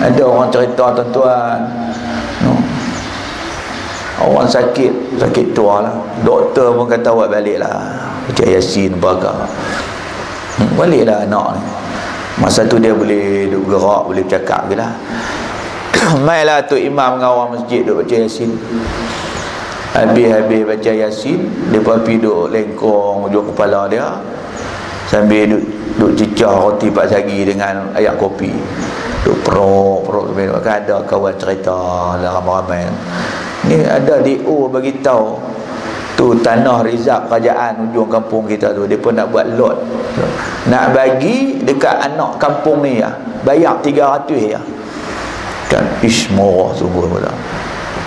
Ada orang cerita tuan-tuan, orang sakit tua lah, doktor pun kata awak balik lah baca Yasin baga. Baliklah anak ni. Masa tu dia boleh duduk gerak, boleh bercakap je lah. Mailah tu imam dengan orang masjid duduk baca Yasin. Habis baca Yasin, dia pergi duduk lengkong ujung kepala dia, sambil duduk cicah roti pak sagi dengan ayak kopi. Duduk perut kan. Ada kawan cerita lah, ramai-ramai ni ada DO bagi tahu tu tanah rizab kerajaan ujung kampung kita tu, dia pun nak buat lot, nak bagi dekat anak kampung ni ya, bayar 300 ya kan. Ish, murah sungguh pula.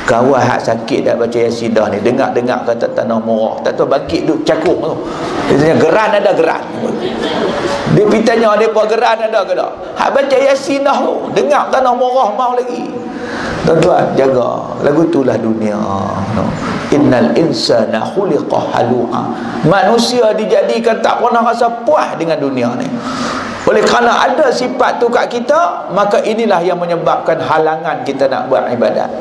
Kawan hak sakit dah baca Yasin dah ni, dengar kata tanah murah, tak tahu bangkit duk cakung tu. Dia tanya geran ada geran. Dia pergi tanya depa geran ada ke tak? Hak baca Yasin dah tu, dengar tanah murah mau lagi. Tuan-tuan, jaga. Lagu itulah dunia. Innal insana khuliqa halu'a. Manusia dijadikan tak pernah rasa puas dengan dunia ni. Oleh kerana ada sifat tu kat kita, maka inilah yang menyebabkan halangan kita nak buat ibadat.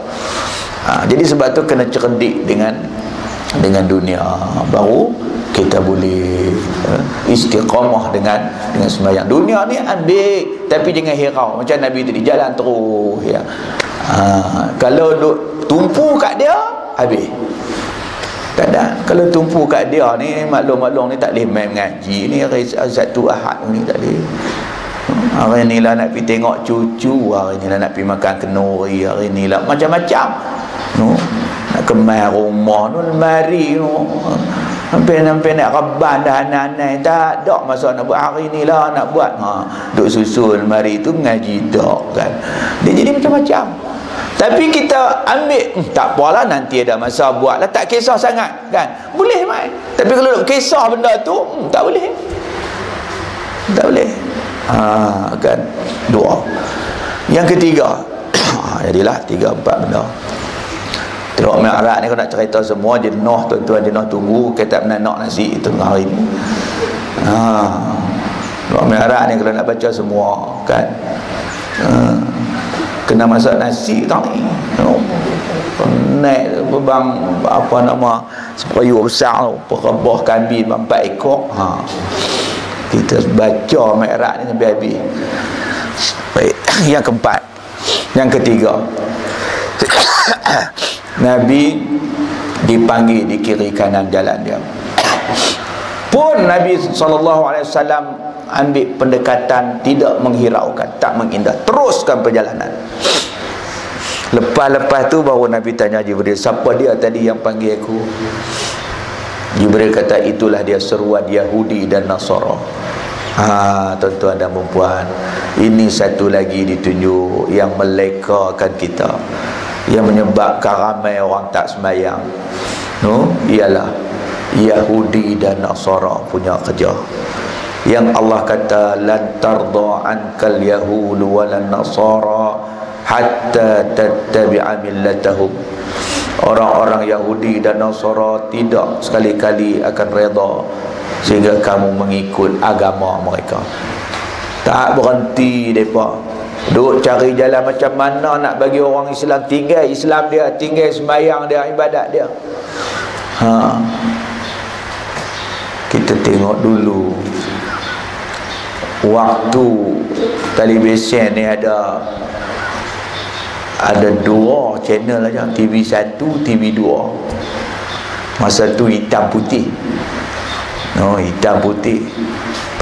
Jadi sebab tu kena cerdik dengan dunia, baru kita boleh istiqamah dengan sembahyang. Dunia ni ambil, tapi jangan hirau. Macam Nabi tadi, jalan terus ya. Kalau duk tumpu kat dia, habis. Kadang kalau tumpu kat dia ni, maklum ni tak boleh main mengaji ni, hari Sabtu Ahad ni tak boleh. Hari ni lah nak pergi tengok cucu, hari ni lah nak pergi makan kenuri, hari ni lah macam-macam nak kemar rumah tu, mari Sampai nak reban dah anak-anak, tak ada masa nak buat. Hari ni lah nak buat, duk susul mari tu mengaji tak kan. Dia jadi macam-macam. Tapi kita ambil, tak apalah nanti ada masa buat lah, tak kisah sangat kan. Boleh mai. Tapi kalau duk kisah benda tu, tak boleh. Tak boleh. Kan doa. Yang ketiga, jadilah 3-4 benda. Teruk Mi'raj ni kalau nak cerita semua jenuh tuan-tuan, jenuh tunggu kita nak nasi itu hari ni. Teruk Mi'raj ni kalau nak baca semua kan. Kena masak nasi tak ni. Naik bang apa nama sepayuk besar tu, perebah kambing 4 ekor. Kita baca Mi'raj ni sampai habis. Baik, yang keempat. Yang ketiga, Nabi dipanggil di kiri kanan jalan dia. Pun Nabi SAW ambil pendekatan tidak menghiraukan, tak mengindah, teruskan perjalanan. Lepas tu baru Nabi tanya Jibril, siapa dia tadi yang panggil aku? Jibril kata, itulah dia seruan Yahudi dan Nasara. Tuan-tuan dan puan, ini satu lagi ditunjuk yang melekakan kita, yang menyebabkan ramai orang tak sembahyang. Ialah Yahudi dan Nasara punya kerja. Yang Allah kata, lan tarda ankal yahud walan nasara hatta tattabi'a millatahum. Orang-orang Yahudi dan Nasara tidak sekali-kali akan redha sehingga kamu mengikut agama mereka. Tak berhenti mereka duk cari jalan macam mana nak bagi orang Islam tinggal Islam dia, tinggal sembahyang dia, ibadat dia. Kita tengok dulu waktu televisyen ni ada 2 channel aja, TV1, TV2. Masa tu hitam putih. Hitam putih.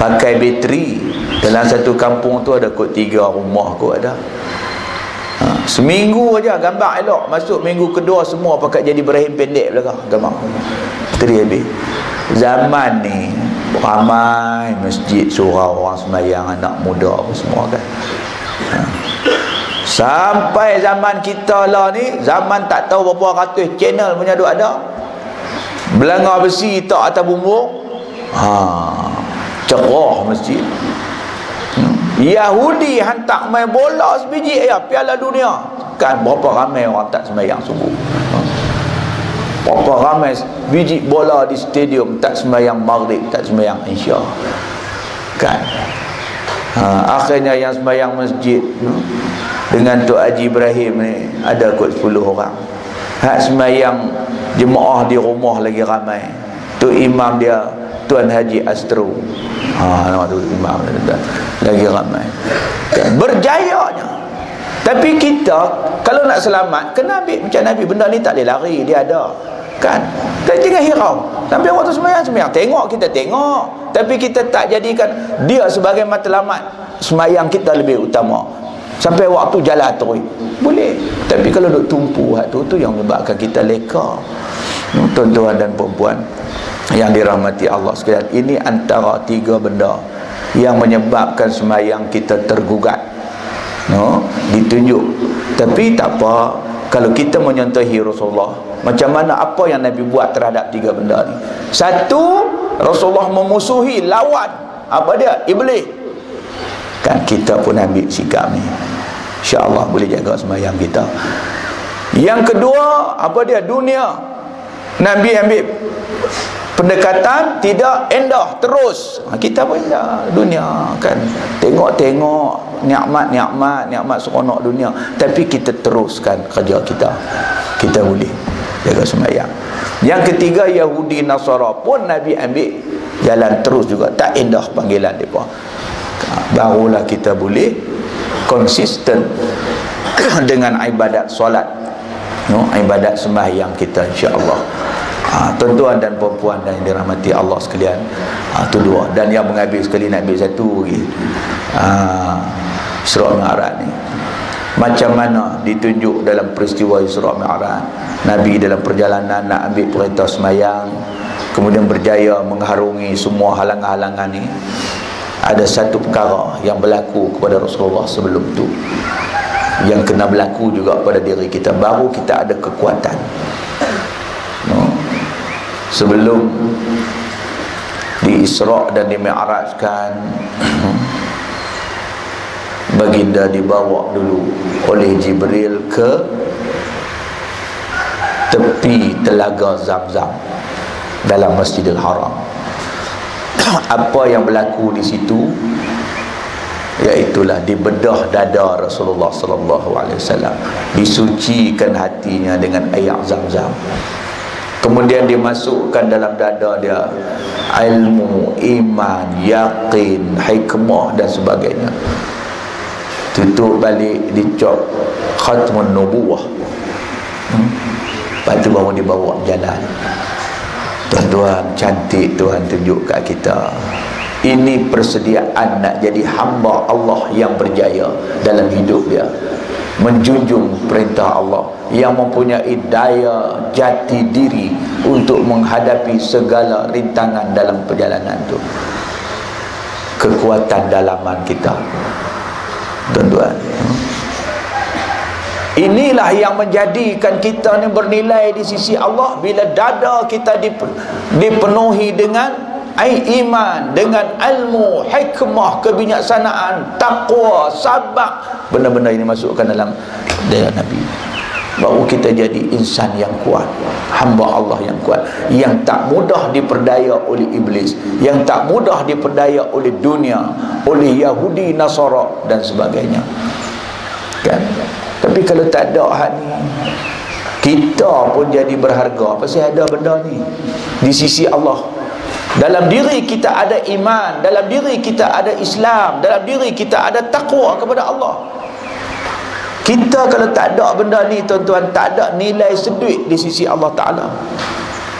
Pakai bateri. Dalam satu kampung tu ada kot 3 rumah kot ada. Seminggu aja gambar elok, masuk minggu kedua semua pakai jadi berahim pendek belakang gambar. Bateri habis. Zaman ni ramai masjid surau orang sembahyang, anak muda semua kan. Sampai zaman kita lah ni, zaman tak tahu berapa ratus channel punya duk ada. Belanga besi tak atas bumbung. Cerah masjid. Yahudi hantar main bola sebiji Piala Dunia. Kan berapa ramai orang tak sembahyang sungguh. Berapa ramai biji bola di stadium tak sembahyang maghrib, tak sembahyang isya. Kan Akhirnya yang sembahyang masjid dengan Tok Haji Ibrahim ni ada kot 10 orang. Hak sembahyang jemaah di rumah lagi ramai. Tu imam dia Tuan Haji Astro. Nama tu imam dia lagi ramai. Berjayanya. Tapi kita kalau nak selamat kena ambil macam Nabi. Benda ni tak boleh lari, dia ada. Kan? Dan jangan hirau. Sampai waktu sembahyang tengok, kita tengok, tapi kita tak jadikan dia sebagai matlamat. Sembahyang kita lebih utama. Sampai waktu jalan terus boleh, tapi kalau duk tumpu hak tu yang menyebabkan kita leka. Tuan-tuan dan puan-puan yang dirahmati Allah sekalian, ini antara 3 benda yang menyebabkan sembahyang kita tergugat, ditunjuk. Tapi tak apa, kalau kita menyontohi Rasulullah, macam mana apa yang Nabi buat terhadap 3 benda ni. Satu, Rasulullah memusuhi, lawan apa dia? Iblis. Kan kita pun ambil sikap ni, insya-Allah boleh jaga sembahyang kita. Yang kedua, apa dia? Dunia. Nabi ambil pendekatan tidak endah terus. Kita pun endah dunia kan. Tengok-tengok nikmat seronok dunia, tapi kita teruskan kerja kita. Kita boleh jaga sembahyang. Yang ketiga, Yahudi Nasara pun Nabi ambil jalan terus juga, tak endah panggilan depa. Barulah kita boleh konsisten dengan ibadat solat, ibadat sembahyang kita, insya-Allah. Tuan-tuan dan puan-puan yang dirahmati Allah sekalian, itu 2. Dan yang mengambil sekali nak ambil satu lagi, Isra Mi'raj ni. Macam mana ditunjuk dalam peristiwa Isra Mi'raj, Nabi dalam perjalanan nak ambil perintah sembahyang, kemudian berjaya mengharungi semua halangan-halangan ni. Ada satu perkara yang berlaku kepada Rasulullah sebelum tu, yang kena berlaku juga pada diri kita, baru kita ada kekuatan. Sebelum di Isra dan di Mi'rajkan, baginda dibawa dulu oleh Jibril ke tepi telaga Zamzam dalam Masjidil Haram. Apa yang berlaku di situ, iaitulah dibedah dada Rasulullah sallallahu alaihi wasallam, disucikan hatinya dengan air Zamzam. Kemudian dimasukkan dalam dada dia ilmu, iman, yakin, hikmah dan sebagainya. Tutup balik, dicop khatmun nubuwah. Lepas tu baru dibawa jalan. Tuan-tuan, cantik Tuhan tunjuk kat kita. Ini persediaan nak jadi hamba Allah yang berjaya dalam hidup dia, menjunjung perintah Allah, yang mempunyai daya jati diri untuk menghadapi segala rintangan dalam perjalanan tu. Kekuatan dalaman kita, tuan-tuan, inilah yang menjadikan kita ni bernilai di sisi Allah. Bila dada kita dipenuhi dengan iman, dengan ilmu, hikmah, kebijaksanaan, takwa, sabar, benda-benda ini masukkan dalam daya Nabi, baru kita jadi insan yang kuat, hamba Allah yang kuat, yang tak mudah diperdaya oleh iblis, yang tak mudah diperdaya oleh dunia, oleh Yahudi, Nasara dan sebagainya. Kan? Tapi kalau tak ada hal ni, kita pun jadi berharga. Pasal ada benda ni di sisi Allah. Dalam diri kita ada iman, dalam diri kita ada Islam, dalam diri kita ada takwa kepada Allah. Kita kalau tak ada benda ni, tuan-tuan, tak ada nilai seduit di sisi Allah Ta'ala.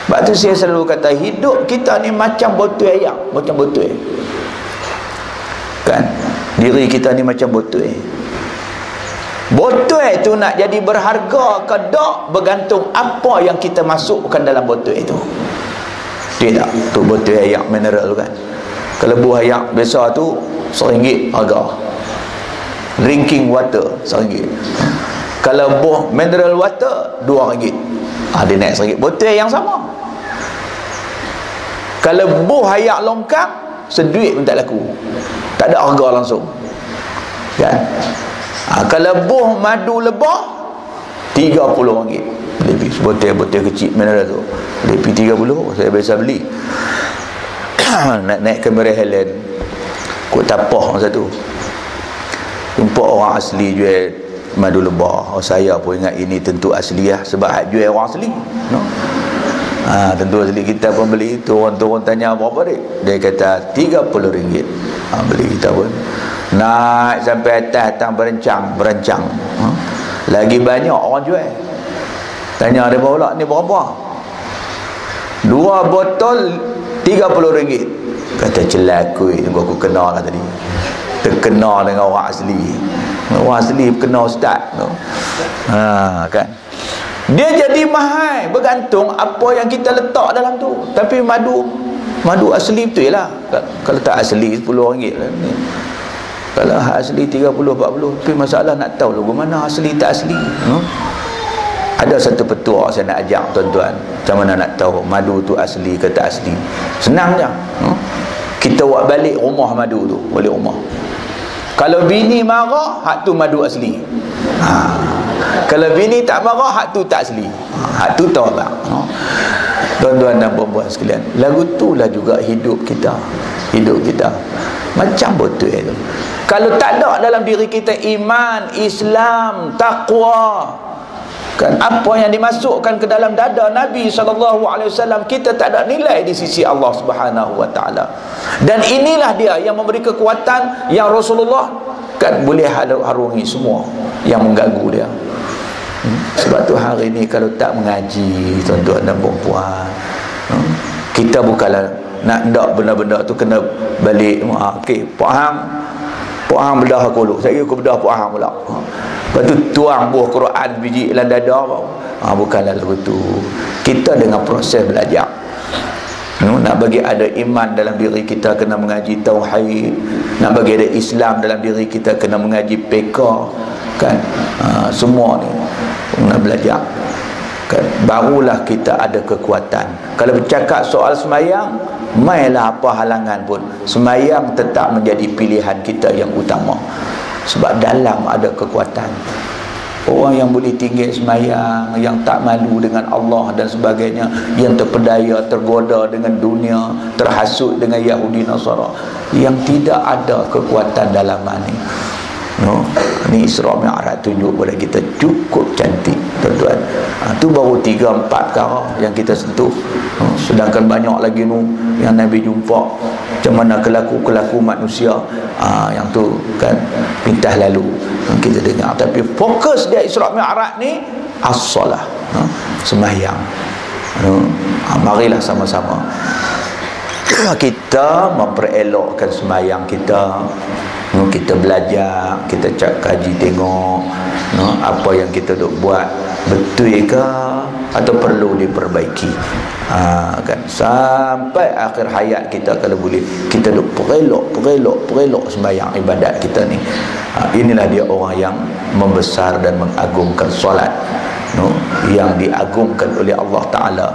Sebab tu saya selalu kata, hidup kita ni macam botol air, macam botol. Kan? Diri kita ni macam botol. Botol itu nak jadi berharga ke tak, bergantung apa yang kita masukkan dalam botol itu. Tidak, tu botol air mineral kan. Kalau buah air biasa tu RM1 harga. Drinking water RM1. Kalau buah mineral water RM2. Dia naik RM1. Botol yang sama. Kalau buah air longkang, seduit pun tak laku, tak ada harga langsung. Kan? Kalau buah madu lebah RM30 lebih. Botol kecil mineral tu lebih 30. Saya biasa beli. Naik ke Mary Helen, Kok tapah masa tu jumpa orang asli jual madu lebah. Saya pun ingat ini tentu asli lah, sebab hak jual orang asli, no? Tentu asli. Kita pun beli, turun tanya berapa dia kata RM30. Beli kita pun naik sampai atas, datang berancang. Lagi banyak orang jual. Tanya dia pula, ni berapa? 2 botol RM30. Kata celakui, tunggu aku kenal lah tadi, terkenal dengan orang asli. Orang asli kenal ustaz, no? Kan dia jadi mahal bergantung apa yang kita letak dalam tu. Tapi madu asli betul lah. Kalau tak asli RM10 lah. Kalau asli 30-40. Tapi masalah nak tahu lagu mana asli tak asli, no? Ada satu petua saya nak ajak tuan-tuan, macam mana nak tahu madu tu asli ke tak asli. Senang je, no? Kita buat balik rumah madu tu, balik rumah. Kalau bini marah, hak tu madu asli. Kalau bini tak marah, hak tu tak asli. Hak tu tahu tak, no? Tuan-tuan dan puan-puan sekalian, lagu tu lah juga hidup kita. Hidup kita macam betul tu. Kalau tak ada dalam diri kita iman, Islam, taqwa, kan, apa yang dimasukkan ke dalam dada Nabi SAW, kita tak ada nilai di sisi Allah Subhanahu Wa Taala. Dan inilah dia yang memberi kekuatan yang Rasulullah kan boleh harungi semua yang mengganggu dia. Sebab tu hari ni kalau tak mengaji, tuan-tuan dan puan-puan, kita bukanlah nak benda-benda tu kena balik. Okey, Pak Hang bedah aku dulu, saya aku bedah Pak Hang pula. Lepas tu tuang buah Quran biji dalam dada. Bukanlah begitu. Kita dengan proses belajar, nak bagi ada iman dalam diri kita kena mengaji tauhid, nak bagi ada Islam dalam diri kita kena mengaji fiqh, kan? Semua ni nak belajar, kan? Barulah kita ada kekuatan. Kalau bercakap soal semayang, mailah apa halangan pun, semayang tetap menjadi pilihan kita yang utama. Sebab dalam ada kekuatan. Orang yang boleh tinggal semayang, yang tak malu dengan Allah dan sebagainya, yang terpedaya, tergoda dengan dunia, terhasut dengan Yahudi Nasara, yang tidak ada kekuatan dalam ni, no? Ni Isra Mi'raj tunjuk pada kita cukup cantik, tuan-tuan. Tu baru 3-4 perkara yang kita sentuh. Sedangkan banyak lagi nu yang Nabi jumpa, macam mana kelaku manusia, yang tu kan pintas lalu kita dengar. Tapi fokus dia Isra Mi'raj ni as-salah, sembahyang. Marilah sama-sama kita memperelokkan sembahyang kita. Kita belajar, kita kaji, tengok apa yang kita duk buat betul ke atau perlu diperbaiki, kan, sampai akhir hayat kita. Kalau boleh kita duk perelok sembahyang ibadat kita ni. Inilah dia orang yang membesar dan mengagungkan solat, yang diagungkan oleh Allah Ta'ala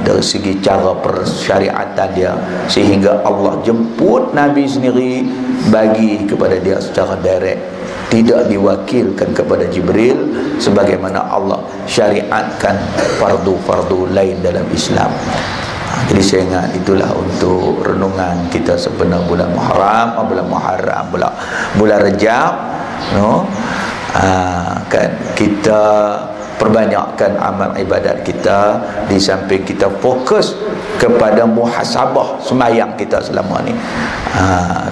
dari segi cara persyariatan dia, sehingga Allah jemput Nabi sendiri bagi kepada dia secara direct, tidak diwakilkan kepada Jibril sebagaimana Allah syariatkan fardu-fardu lain dalam Islam. Jadi saya ingat itulah untuk renungan kita sebenar bulan Muharram, bulan Rejab, kan kita perbanyakkan amal ibadat kita, di samping kita fokus kepada muhasabah semayang kita selama ni,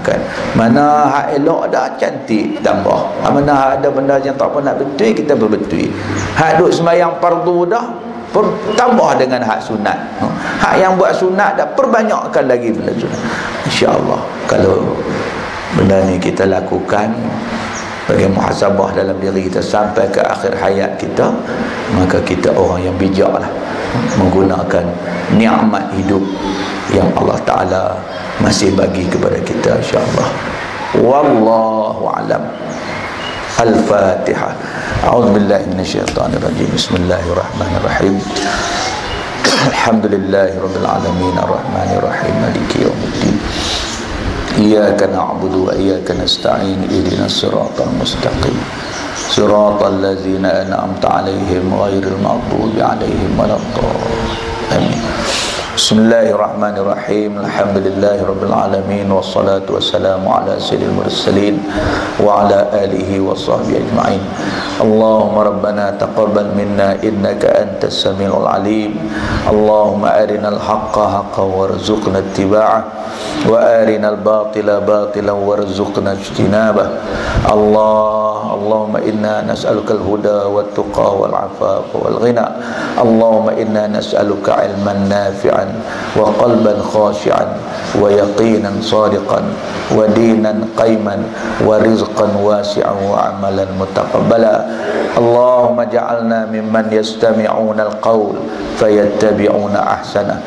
kan, mana hak elok dah cantik tambah, mana ada benda yang tak apa nak betul kita berbetul, hak duk semayang fardu dah tambah dengan hak sunat, hak yang buat sunat dah perbanyakkan lagi benda sunat. InsyaAllah kalau benda ni kita lakukan bagi muhasabah dalam diri kita sampai ke akhir hayat kita, maka kita orang yang bijak lah menggunakan nikmat hidup yang Allah Ta'ala masih bagi kepada kita, insyaAllah. Wallahu a'lam. Al-Fatihah. A'udzubillahi minasyaitanirrajim. Bismillahirrahmanirrahim. Alhamdulillahirabbil alamin arrahmanir rahim maliki yaumiddin. Iyyaka na'budu wa iyyaka nasta'in ihdinas siratal mustaqim siratal ladzina an'amta 'alaihim ghairil maghdubi 'alaihim waladdallin. Amin. Bismillahirrahmanirrahim. Alhamdulillahirabbil alamin wassalatu wassalamu ala sayyidil mursalin wa ala alihi wa sahbihi ajma'in. Allahumma rabbana taqabbal minna innaka antas samiul alim. Allahumma arinal haqqa haqqan warzuqna ittiba'ah wa arinal batila batilan warzuqna ijtinabah. Allahumma inna nas'aluka al-huda wat tuqa wal afafa wal ghina. Allahumma inna nas'aluka ilman nafi'an wa qalban khashi'an wa yaqinan sadiqan wa dinan qayman wa rizqan wasi'an wa amalan mutaqabbala. Allahumma ja'alna mimman yastami'una al-qawl fayattabi'una ahsana.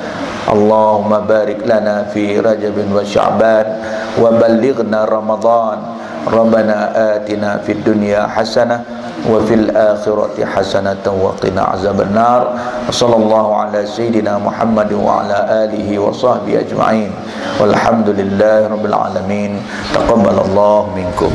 Allahumma barik lana fi Rajab wa Sya'ban wa ballighna Ramadan. Rabbana atina fid dunya hasanah wa fil akhirati hasanatan wa qina azaban nar. Sallallahu ala sayyidina Muhammad wa ala alihi wa sahbihi ajma'in. Walhamdulillahi rabbil alamin. Taqabbalallahu minkum.